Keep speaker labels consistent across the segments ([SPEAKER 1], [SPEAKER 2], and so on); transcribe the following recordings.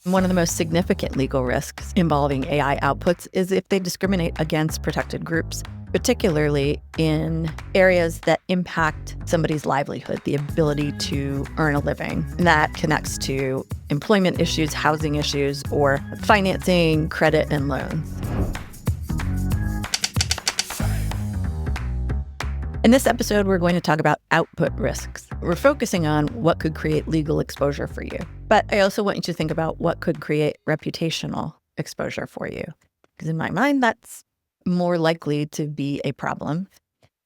[SPEAKER 1] One of the most significant legal risks involving AI outputs is if they discriminate against protected groups, particularly in areas that impact somebody's livelihood, the ability to earn a living. And that connects to employment issues, housing issues, or financing, credit, and loans. In this episode, we're going to talk about output risks. We're focusing on what could create legal exposure for you. But I also want you to think about what could create reputational exposure for you. Because in my mind, that's more likely to be a problem.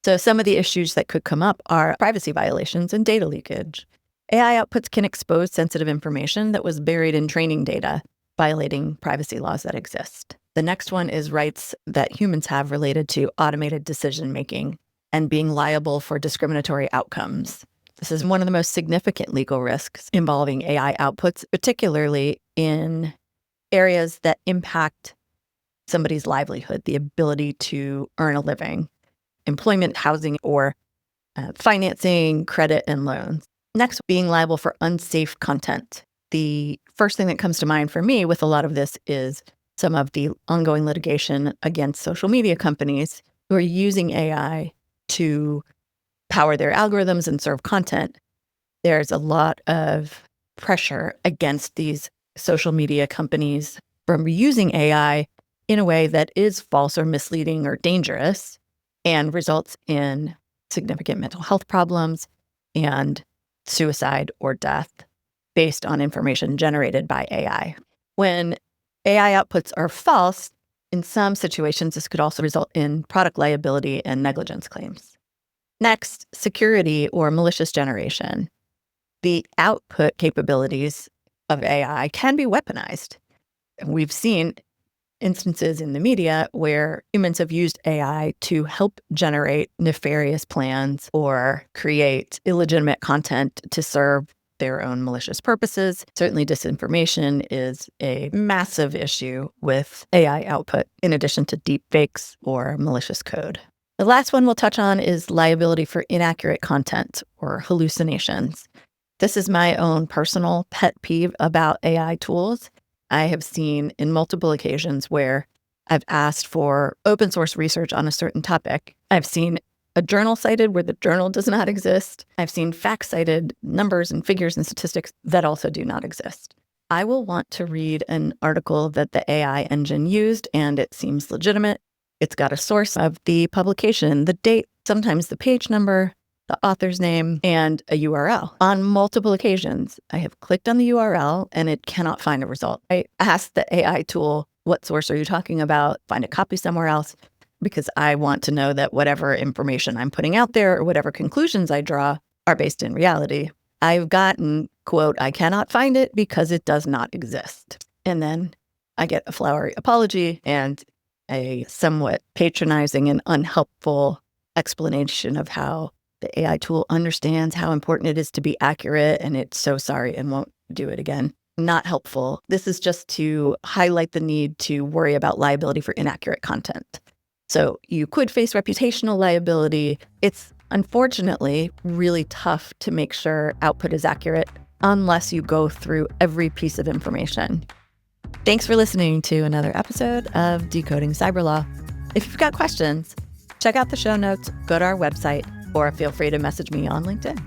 [SPEAKER 1] So some of the issues that could come up are privacy violations and data leakage. AI outputs can expose sensitive information that was buried in training data, violating privacy laws that exist. The next one is rights that humans have related to automated decision-making and being liable for discriminatory outcomes. This is one of the most significant legal risks involving AI outputs, particularly in areas that impact somebody's livelihood, the ability to earn a living, employment, housing, or financing, credit, and loans. Next, being liable for unsafe content. The first thing that comes to mind for me with a lot of this is some of the ongoing litigation against social media companies who are using AI to power their algorithms and serve content. There's a lot of pressure against these social media companies from using AI in a way that is false or misleading or dangerous and results in significant mental health problems and suicide or death based on information generated by AI. When AI outputs are false, in some situations, this could also result in product liability and negligence claims. Next, security or malicious generation. The output capabilities of AI can be weaponized. We've seen instances in the media where humans have used AI to help generate nefarious plans or create illegitimate content to serve their own malicious purposes. Certainly, disinformation is a massive issue with AI output, in addition to deepfakes or malicious code. The last one we'll touch on is liability for inaccurate content or hallucinations. This is my own personal pet peeve about AI tools. I have seen in multiple occasions where I've asked for open source research on a certain topic. I've seen a journal cited where the journal does not exist. I've seen facts cited, numbers and figures and statistics that also do not exist. I will want to read an article that the AI engine used and it seems legitimate. It's got a source of the publication, the date, sometimes the page number, the author's name, and a URL. On multiple occasions, I have clicked on the URL and it cannot find a result. I asked the AI tool, what source are you talking about? Find a copy somewhere else, because I want to know that whatever information I'm putting out there or whatever conclusions I draw are based in reality. I've gotten, quote, I cannot find it because it does not exist. And then I get a flowery apology and a somewhat patronizing and unhelpful explanation of how the AI tool understands how important it is to be accurate and it's so sorry and won't do it again. Not helpful. This is just to highlight the need to worry about liability for inaccurate content. So you could face reputational liability. It's unfortunately really tough to make sure output is accurate unless you go through every piece of information. Thanks for listening to another episode of Decoding Cyber Law. If you've got questions, check out the show notes, go to our website, or feel free to message me on LinkedIn.